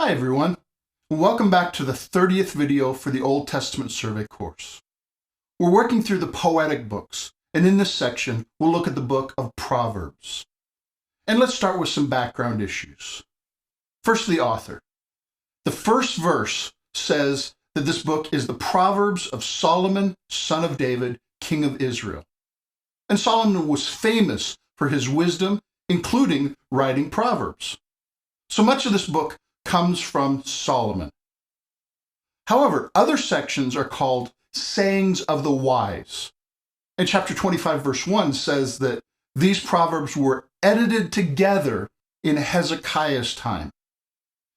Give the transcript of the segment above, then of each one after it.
Hi everyone, welcome back to the 30th video for the Old Testament survey course. We're working through the poetic books, and in this section we'll look at the book of Proverbs. And let's start with some background issues. First, the author. The first verse says that this book is the Proverbs of Solomon, son of David, king of Israel. And Solomon was famous for his wisdom, including writing Proverbs. So much of this book comes from Solomon. However, other sections are called sayings of the wise. And chapter 25, verse 1 says that these proverbs were edited together in Hezekiah's time.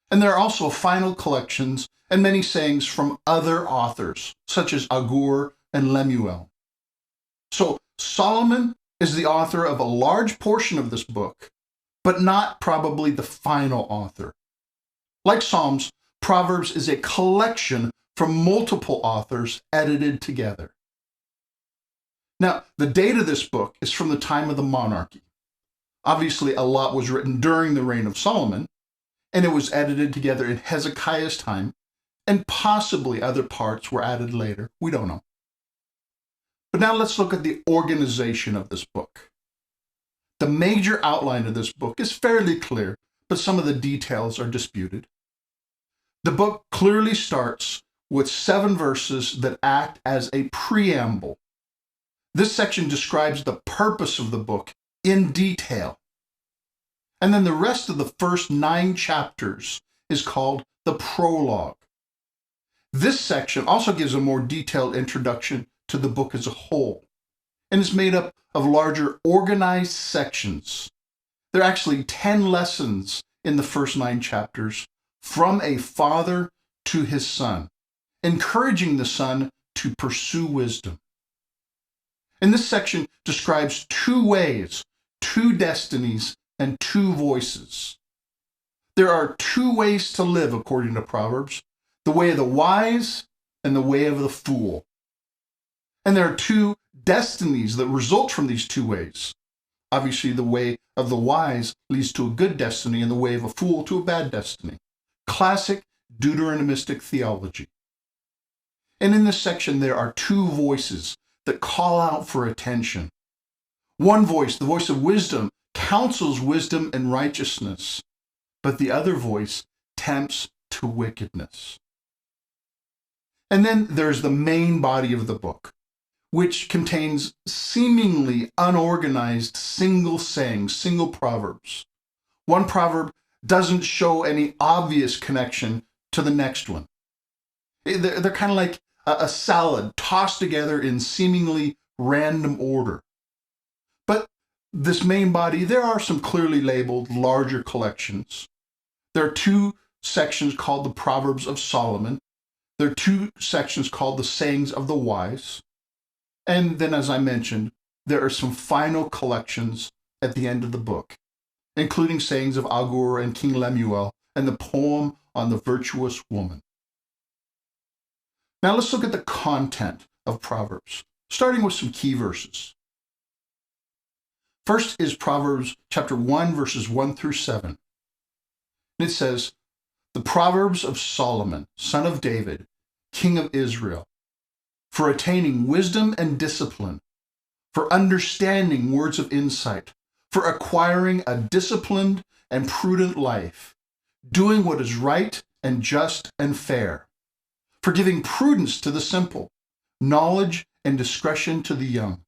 And there are also final collections and many sayings from other authors, such as Agur and Lemuel. So Solomon is the author of a large portion of this book, but not probably the final author. Like Psalms, Proverbs is a collection from multiple authors edited together. Now, the date of this book is from the time of the monarchy. Obviously, a lot was written during the reign of Solomon, and it was edited together in Hezekiah's time, and possibly other parts were added later. We don't know. But now let's look at the organization of this book. The major outline of this book is fairly clear, but some of the details are disputed. The book clearly starts with 7 verses that act as a preamble. This section describes the purpose of the book in detail. And then the rest of the first 9 chapters is called the prologue. This section also gives a more detailed introduction to the book as a whole, and is made up of larger organized sections. There are actually 10 lessons in the first 9 chapters from a father to his son, encouraging the son to pursue wisdom. And this section describes 2 ways, 2 destinies, and 2 voices. There are 2 ways to live according to Proverbs, the way of the wise and the way of the fool. And there are 2 destinies that result from these 2 ways. Obviously, the way of the wise leads to a good destiny, and the way of a fool to a bad destiny. Classic Deuteronomistic theology. And in this section, there are 2 voices that call out for attention. One voice, the voice of wisdom, counsels wisdom and righteousness, but the other voice tempts to wickedness. And then there's the main body of the book, which contains seemingly unorganized single sayings, single proverbs. One proverb doesn't show any obvious connection to the next one. They're kind of like a salad tossed together in seemingly random order. But this main body, there are some clearly labeled larger collections. There are 2 sections called the Proverbs of Solomon. There are 2 sections called the Sayings of the Wise. And then, as I mentioned, there are some final collections at the end of the book, including sayings of Agur and King Lemuel and the poem on the virtuous woman. Now let's look at the content of Proverbs, starting with some key verses. First is Proverbs chapter 1, verses 1 through 7. And it says, "The Proverbs of Solomon, son of David, king of Israel, for attaining wisdom and discipline, for understanding words of insight, for acquiring a disciplined and prudent life, doing what is right and just and fair, for giving prudence to the simple, knowledge and discretion to the young.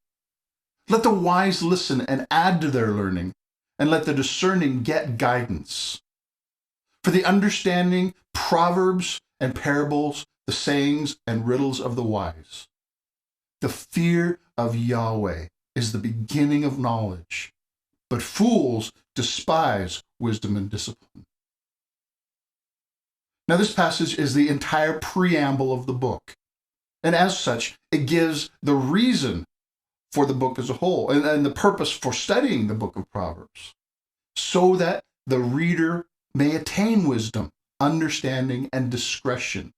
Let the wise listen and add to their learning, and let the discerning get guidance. For the understanding, proverbs and parables, the sayings and riddles of the wise. The fear of Yahweh is the beginning of knowledge, but fools despise wisdom and discipline." Now, this passage is the entire preamble of the book, and as such, it gives the reason for the book as a whole, and the purpose for studying the book of Proverbs, so that the reader may attain wisdom, understanding, and discretion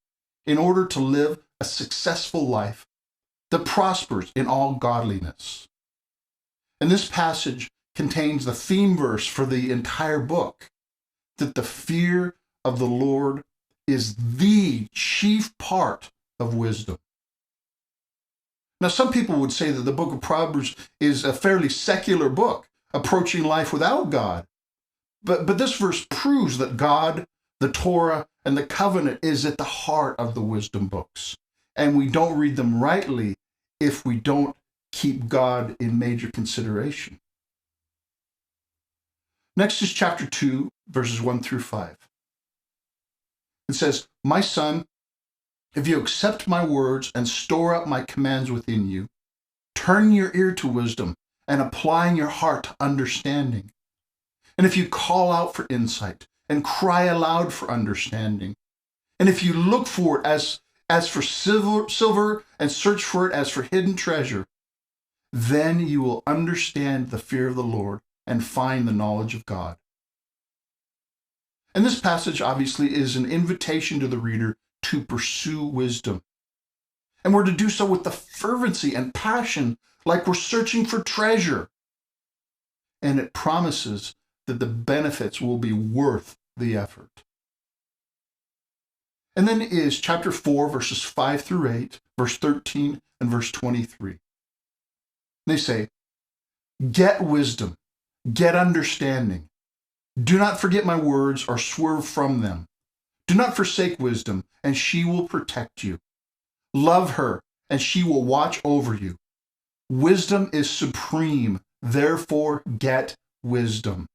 in order to live a successful life that prospers in all godliness. And this passage contains the theme verse for the entire book, that the fear of the Lord is the chief part of wisdom. Now, some people would say that the Book of Proverbs is a fairly secular book, approaching life without God. But this verse proves that God, the Torah, and the covenant is at the heart of the wisdom books. And we don't read them rightly if we don't keep God in major consideration. Next is chapter 2, verses 1 through 5. It says, "My son, if you accept my words and store up my commands within you, turn your ear to wisdom and applying your heart to understanding. And if you call out for insight and cry aloud for understanding, and if you look for it as for silver and search for it as for hidden treasure, then you will understand the fear of the Lord and find the knowledge of God." And this passage obviously is an invitation to the reader to pursue wisdom. And we're to do so with the fervency and passion like we're searching for treasure. And it promises that the benefits will be worth the effort. And then is chapter 4, verses 5 through 8, verse 13, and verse 23. They say, "Get wisdom, get understanding. Do not forget my words or swerve from them. Do not forsake wisdom, and she will protect you. Love her, and she will watch over you. Wisdom is supreme, therefore get wisdom.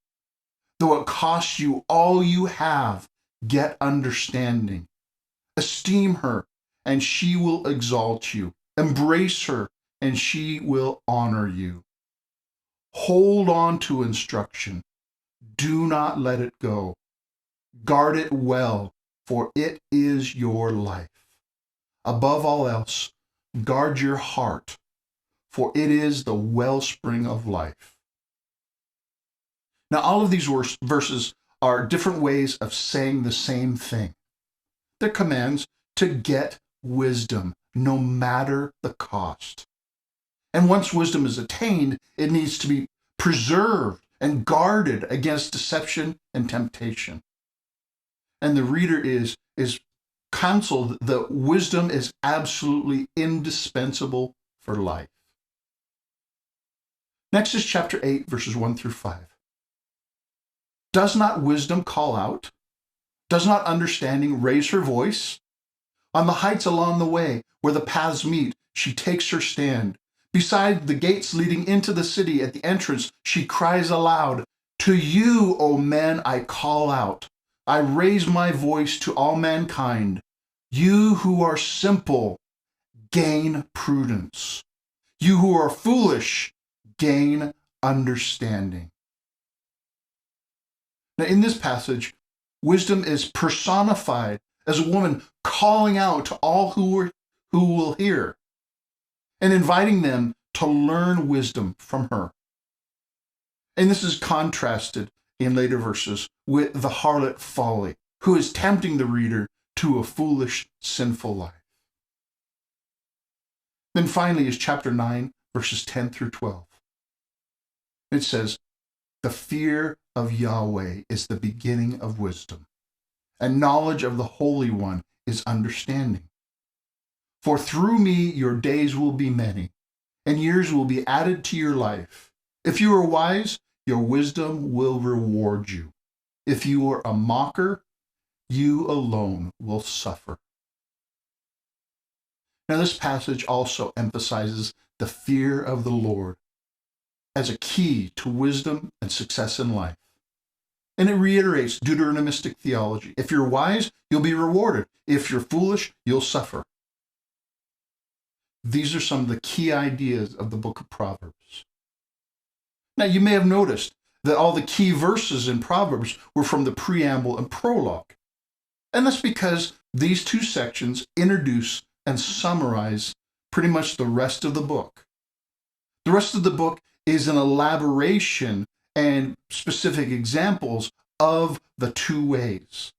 Though it costs you all you have, get understanding. Esteem her, and she will exalt you. Embrace her, and she will honor you. Hold on to instruction. Do not let it go. Guard it well, for it is your life. Above all else, guard your heart, for it is the wellspring of life." Now, all of these verses are different ways of saying the same thing. They're commands to get wisdom, no matter the cost. And once wisdom is attained, it needs to be preserved and guarded against deception and temptation. And the reader is counseled that wisdom is absolutely indispensable for life. Next is chapter 8, verses 1 through 5. "Does not wisdom call out? Does not understanding raise her voice? On the heights along the way, where the paths meet, she takes her stand. Beside the gates leading into the city at the entrance, she cries aloud, 'To you, O men, I call out. I raise my voice to all mankind. You who are simple, gain prudence. You who are foolish, gain understanding.'" Now, in this passage, wisdom is personified as a woman calling out to all who will hear and inviting them to learn wisdom from her. And this is contrasted in later verses with the harlot folly, who is tempting the reader to a foolish, sinful life. Then finally is chapter 9, verses 10 through 12. It says, "The fear of Yahweh is the beginning of wisdom, and knowledge of the Holy One is understanding. For through me your days will be many, and years will be added to your life. If you are wise, your wisdom will reward you. If you are a mocker, you alone will suffer." Now, this passage also emphasizes the fear of the Lord as a key to wisdom and success in life. And it reiterates Deuteronomistic theology. If you're wise, you'll be rewarded. If you're foolish, you'll suffer. These are some of the key ideas of the Book of Proverbs. Now, you may have noticed that all the key verses in Proverbs were from the preamble and prologue. And that's because these two sections introduce and summarize pretty much the rest of the book. The rest of the book is an elaboration and specific examples of the two ways.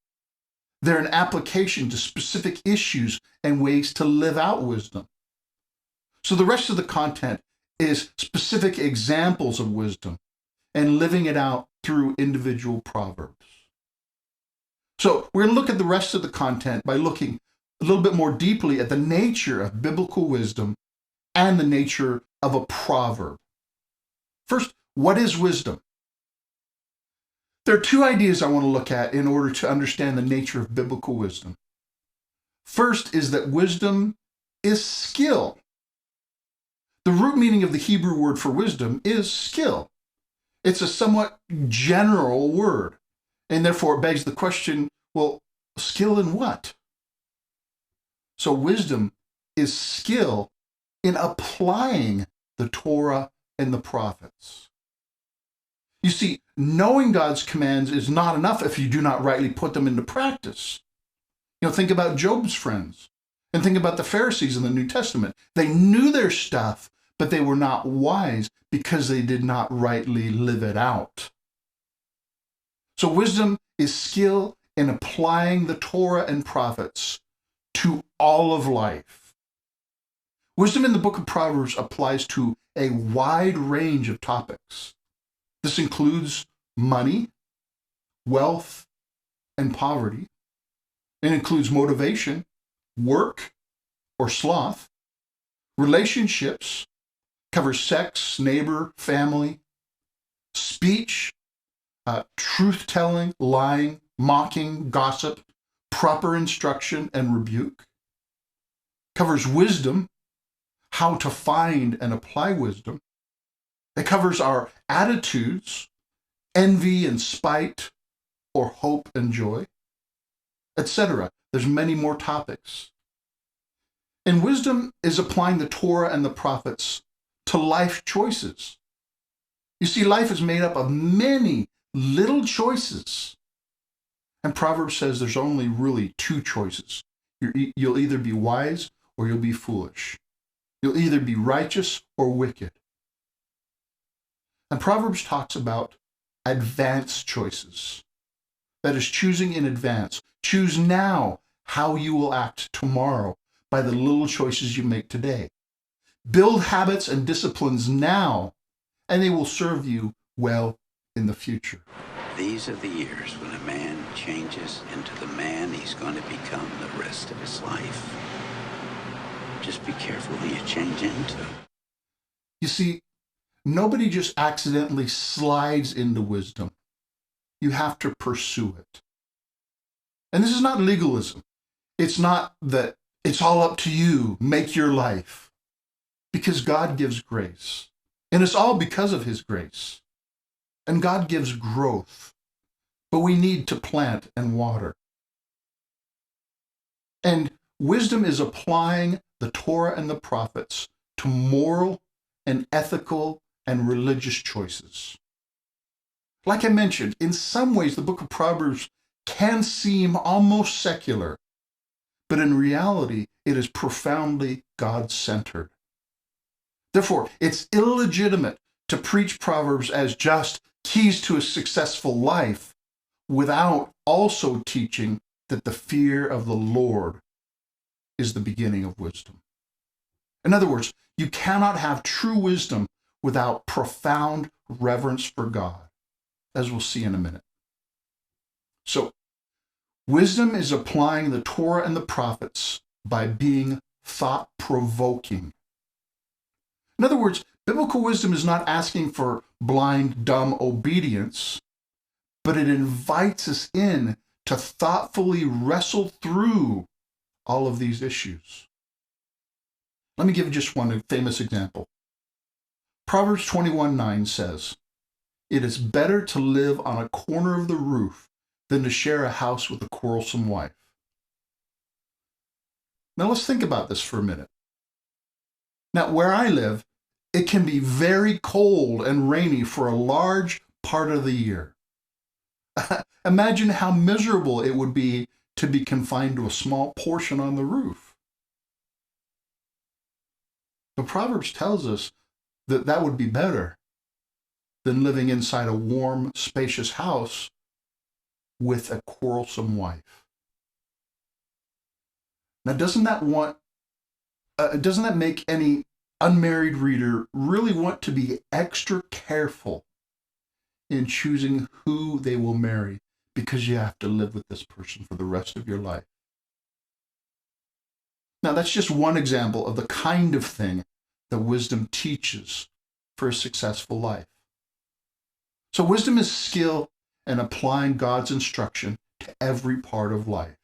They're an application to specific issues and ways to live out wisdom. So the rest of the content is specific examples of wisdom and living it out through individual proverbs. So we're going to look at the rest of the content by looking a little bit more deeply at the nature of biblical wisdom and the nature of a proverb. First, what is wisdom? There are two ideas I want to look at in order to understand the nature of biblical wisdom. First is that wisdom is skill. The root meaning of the Hebrew word for wisdom is skill. It's a somewhat general word, and therefore it begs the question, well, skill in what? So wisdom is skill in applying the Torah and the prophets. You see, knowing God's commands is not enough if you do not rightly put them into practice. Think about Job's friends, and think about the Pharisees in the New Testament. They knew their stuff, but they were not wise because they did not rightly live it out. So wisdom is skill in applying the Torah and prophets to all of life. Wisdom in the Book of Proverbs applies to a wide range of topics. This includes money, wealth, and poverty. It includes motivation, work or sloth, relationships, covers sex, neighbor, family, speech, truth-telling, lying, mocking, gossip, proper instruction and rebuke, covers wisdom, how to find and apply wisdom. It covers our attitudes, envy and spite, or hope and joy, etc. There's many more topics. And wisdom is applying the Torah and the prophets to life choices. You see, life is made up of many little choices. And Proverbs says there's only really two choices. You'll either be wise or you'll be foolish. You'll either be righteous or wicked. And Proverbs talks about advanced choices. That is, choosing in advance. Choose now how you will act tomorrow by the little choices you make today. Build habits and disciplines now, and they will serve you well in the future. These are the years when a man changes into the man he's going to become the rest of his life. Just be careful who you change into. You see, nobody just accidentally slides into wisdom. You have to pursue it. And this is not legalism. It's not that it's all up to you, make your life. Because God gives grace. And it's all because of his grace. And God gives growth. But we need to plant and water. And wisdom is applying the Torah and the prophets to moral and ethical and religious choices. Like I mentioned, in some ways, the book of Proverbs can seem almost secular, but in reality, it is profoundly God-centered. Therefore, it's illegitimate to preach Proverbs as just keys to a successful life without also teaching that the fear of the Lord is the beginning of wisdom. In other words, you cannot have true wisdom without profound reverence for God, as we'll see in a minute. So, wisdom is applying the Torah and the prophets by being thought-provoking. In other words, biblical wisdom is not asking for blind, dumb obedience, but it invites us in to thoughtfully wrestle through all of these issues. Let me give you just one famous example. Proverbs 21:9 says, "It is better to live on a corner of the roof than to share a house with a quarrelsome wife." Now let's think about this for a minute. Now, where I live, it can be very cold and rainy for a large part of the year. Imagine how miserable it would be to be confined to a small portion on the roof. The Proverbs tells us that that would be better than living inside a warm, spacious house with a quarrelsome wife. Now, doesn't that make any unmarried reader really want to be extra careful in choosing who they will marry? because you have to live with this person for the rest of your life. Now, that's just one example of the kind of thing that wisdom teaches for a successful life. So wisdom is skill in applying God's instruction to every part of life.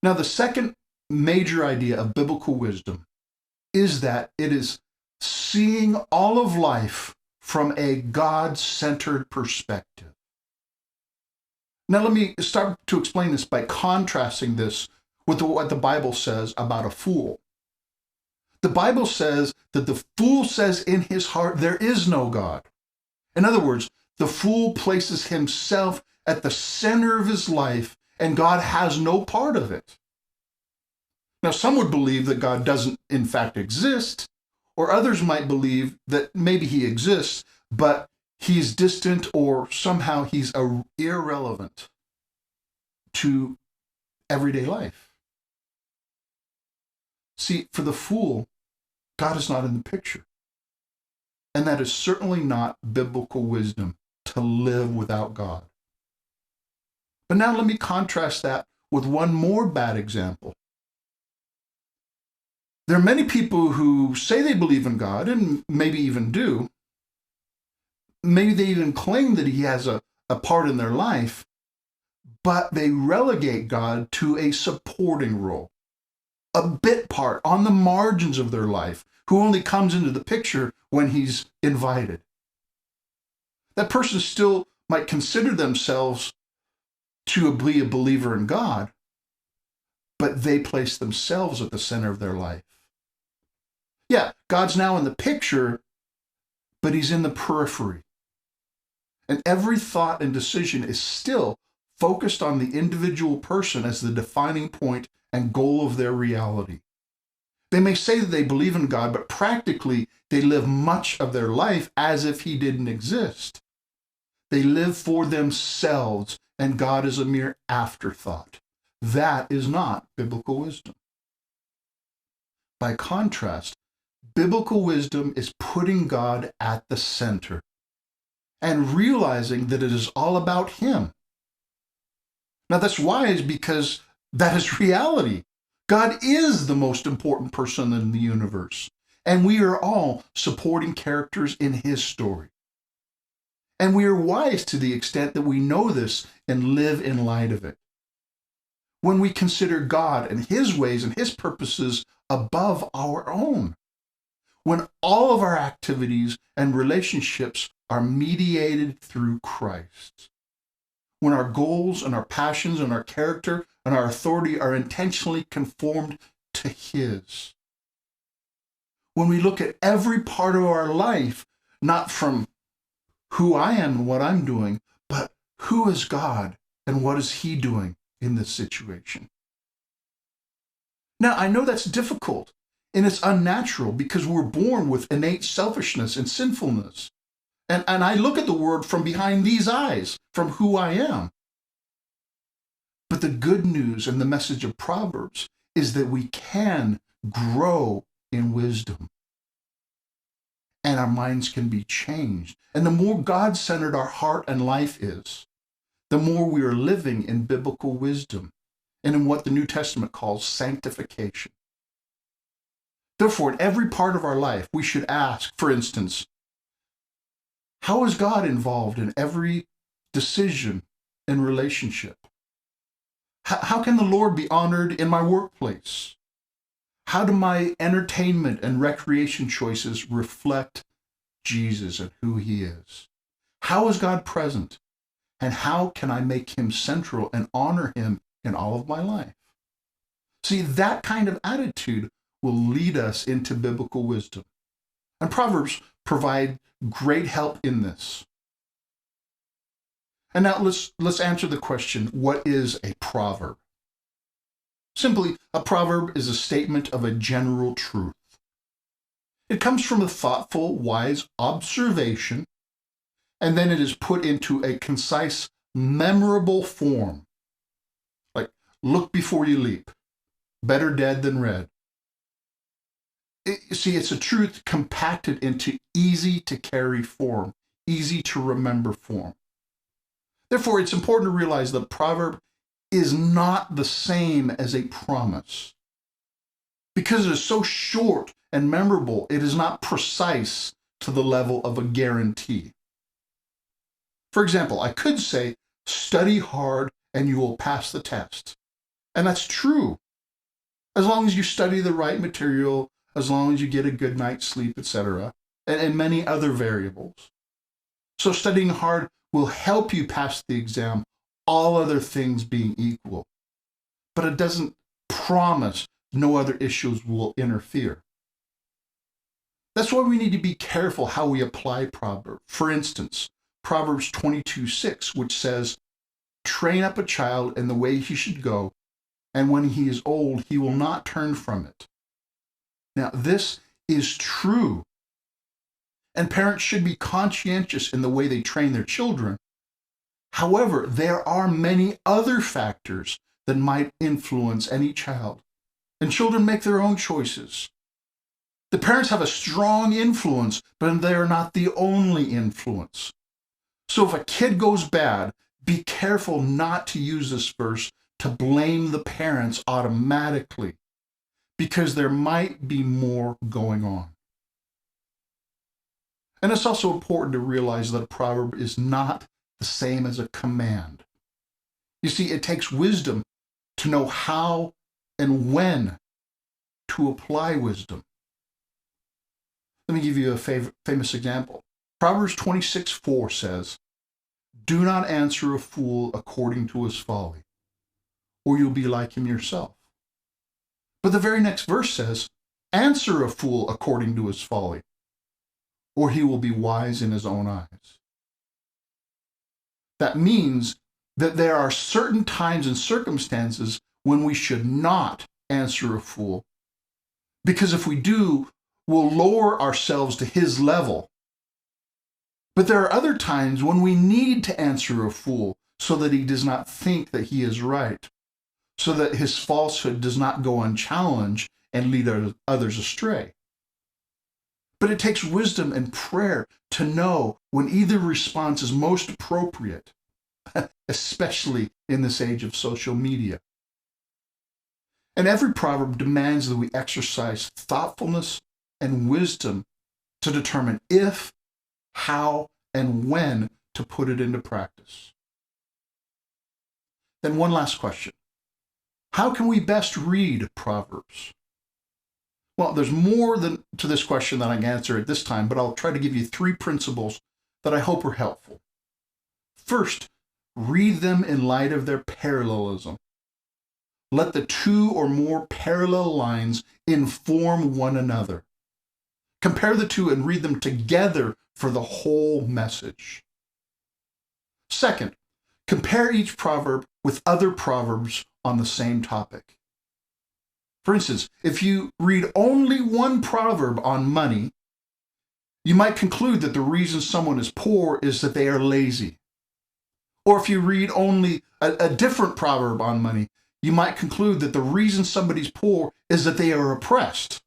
Now, the second major idea of biblical wisdom is that it is seeing all of life from a God-centered perspective. Now, let me start to explain this by contrasting this with what the Bible says about a fool. The Bible says that the fool says in his heart, there is no God. In other words, the fool places himself at the center of his life, and God has no part of it. Now, some would believe that God doesn't, in fact, exist, or others might believe that maybe he exists, but he's distant or somehow he's irrelevant to everyday life. See, for the fool, God is not in the picture. And that is certainly not biblical wisdom, to live without God. But now let me contrast that with one more bad example. There are many people who say they believe in God, and maybe even do. Maybe they even claim that he has a part in their life, but they relegate God to a supporting role, a bit part on the margins of their life, who only comes into the picture when he's invited. That person still might consider themselves to be a believer in God, but they place themselves at the center of their life. Yeah, God's now in the picture, but he's in the periphery. And every thought and decision is still focused on the individual person as the defining point and goal of their reality. They may say that they believe in God, but practically they live much of their life as if he didn't exist. They live for themselves, and God is a mere afterthought. That is not biblical wisdom. By contrast, biblical wisdom is putting God at the center and realizing that it is all about him. Now, that's wise because that is reality. God is the most important person in the universe, and we are all supporting characters in his story. And we are wise to the extent that we know this and live in light of it. When we consider God and his ways and his purposes above our own, when all of our activities and relationships are mediated through Christ, when our goals and our passions and our character and our authority are intentionally conformed to his. When we look at every part of our life, not from who I am and what I'm doing, but who is God and what is he doing in this situation. Now, I know that's difficult and it's unnatural because we're born with innate selfishness and sinfulness. And I look at the world from behind these eyes, from who I am. But the good news and the message of Proverbs is that we can grow in wisdom. And our minds can be changed. And the more God-centered our heart and life is, the more we are living in biblical wisdom and in what the New Testament calls sanctification. Therefore, in every part of our life, we should ask, for instance, how is God involved in every decision and relationship? How can the Lord be honored in my workplace? How do my entertainment and recreation choices reflect Jesus and who he is? How is God present? And how can I make him central and honor him in all of my life? See, that kind of attitude will lead us into biblical wisdom. And Proverbs provide great help in this. And now let's answer the question, what is a proverb? Simply, a proverb is a statement of a general truth. It comes from a thoughtful, wise observation, and then it is put into a concise, memorable form. Like, look before you leap. Better dead than red. See, it's a truth compacted into easy to carry form, easy to remember form. Therefore, it's important to realize that a proverb is not the same as a promise. Because it is so short and memorable, it is not precise to the level of a guarantee. For example, I could say, study hard and you will pass the test. And that's true. As long as you study the right material, as long as you get a good night's sleep, etc., and many other variables. So studying hard will help you pass the exam, all other things being equal. But it doesn't promise no other issues will interfere. That's why we need to be careful how we apply Proverbs. For instance, Proverbs 22:6, which says, train up a child in the way he should go, and when he is old, he will not turn from it. Now, this is true. And parents should be conscientious in the way they train their children. However, there are many other factors that might influence any child. And children make their own choices. The parents have a strong influence, but they are not the only influence. So if a kid goes bad, be careful not to use this verse to blame the parents automatically, because there might be more going on. And it's also important to realize that a proverb is not the same as a command. You see, it takes wisdom to know how and when to apply wisdom. Let me give you a famous example. Proverbs 26:4 says, do not answer a fool according to his folly, or you'll be like him yourself. But the very next verse says, answer a fool according to his folly, or he will be wise in his own eyes. That means that there are certain times and circumstances when we should not answer a fool, because if we do, we'll lower ourselves to his level. But there are other times when we need to answer a fool so that he does not think that he is right, so that his falsehood does not go unchallenged and lead others astray. But it takes wisdom and prayer to know when either response is most appropriate, especially in this age of social media. And every proverb demands that we exercise thoughtfulness and wisdom to determine if, how, and when to put it into practice. Then one last question. How can we best read Proverbs? Well, there's more to this question than I can answer at this time, but I'll try to give you 3 principles that I hope are helpful. First, read them in light of their parallelism. Let the 2 or more parallel lines inform one another. Compare the 2 and read them together for the whole message. Second, compare each proverb with other proverbs on the same topic. For instance, if you read only one proverb on money, you might conclude that the reason someone is poor is that they are lazy. Or if you read only a different proverb on money, you might conclude that the reason somebody's poor is that they are oppressed.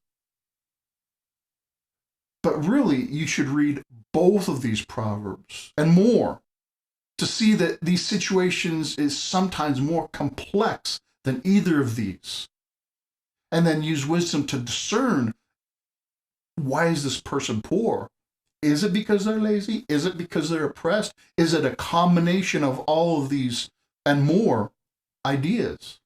But really, you should read both of these proverbs and more to see that these situations is sometimes more complex than either of these. And then use wisdom to discern, why is this person poor? Is it because they're lazy? Is it because they're oppressed? Is it a combination of all of these and more ideas?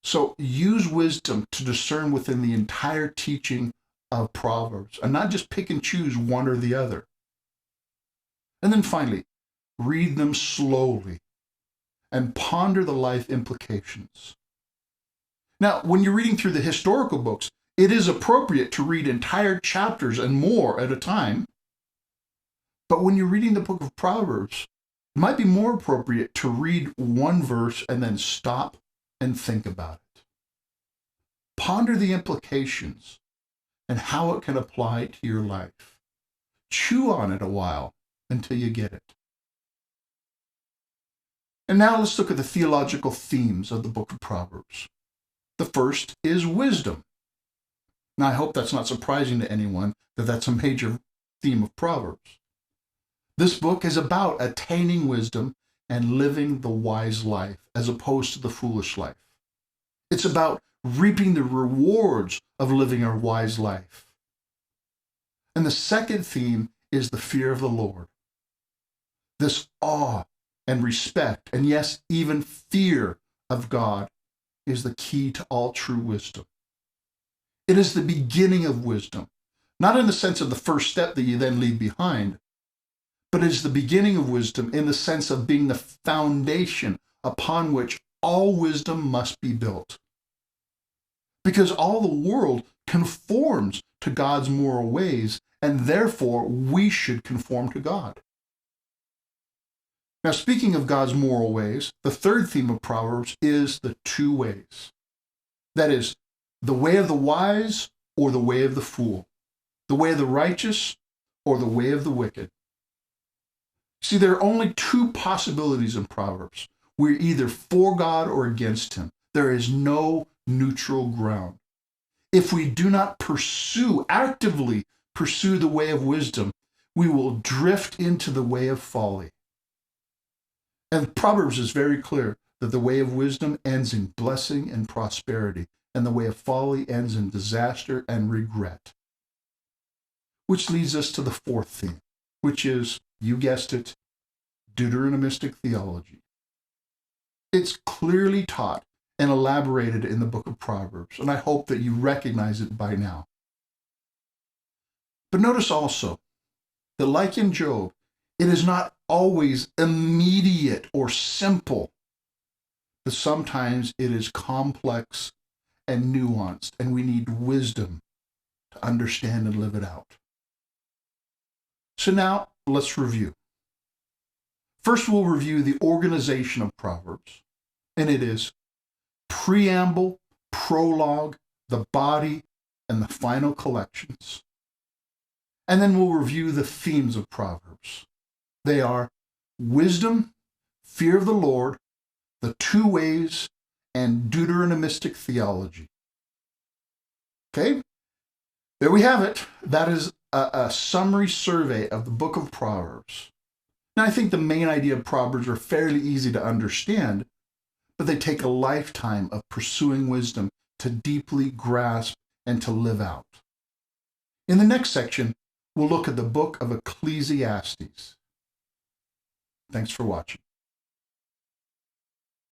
So use wisdom to discern within the entire teaching of Proverbs, and not just pick and choose one or the other. And then finally, read them slowly and ponder the life implications. Now, when you're reading through the historical books, it is appropriate to read entire chapters and more at a time. But when you're reading the book of Proverbs, it might be more appropriate to read one verse and then stop and think about it. Ponder the implications and how it can apply to your life. Chew on it a while until you get it. And now let's look at the theological themes of the book of Proverbs. The first is wisdom. Now, I hope that's not surprising to anyone that that's a major theme of Proverbs. This book is about attaining wisdom and living the wise life as opposed to the foolish life. It's about reaping the rewards of living a wise life. And the second theme is the fear of the Lord. This awe and respect, and yes, even fear of God is the key to all true wisdom. It is the beginning of wisdom, not in the sense of the first step that you then leave behind, but it is the beginning of wisdom in the sense of being the foundation upon which all wisdom must be built. Because all the world conforms to God's moral ways, and therefore we should conform to God. Now, speaking of God's moral ways, the third theme of Proverbs is the two ways. That is, the way of the wise or the way of the fool, the way of the righteous or the way of the wicked. See, there are only two possibilities in Proverbs. We're either for God or against him. There is no neutral ground. If we do not actively pursue the way of wisdom, we will drift into the way of folly. And Proverbs is very clear that the way of wisdom ends in blessing and prosperity, and the way of folly ends in disaster and regret. Which leads us to the fourth theme, which is, you guessed it, Deuteronomistic theology. It's clearly taught and elaborated in the Book of Proverbs, and I hope that you recognize it by now. But notice also that, like in Job, it is not always immediate or simple, but sometimes it is complex and nuanced, and we need wisdom to understand and live it out. So now let's review. First, we'll review the organization of Proverbs, and it is preamble, prologue, the body, and the final collections. And then we'll review the themes of Proverbs. They are wisdom, fear of the Lord, the two ways, and Deuteronomistic theology. Okay? There we have it. That is a summary survey of the Book of Proverbs. Now, I think the main idea of Proverbs are fairly easy to understand, but they take a lifetime of pursuing wisdom to deeply grasp and to live out. In the next section, we'll look at the book of Ecclesiastes. Thanks for watching.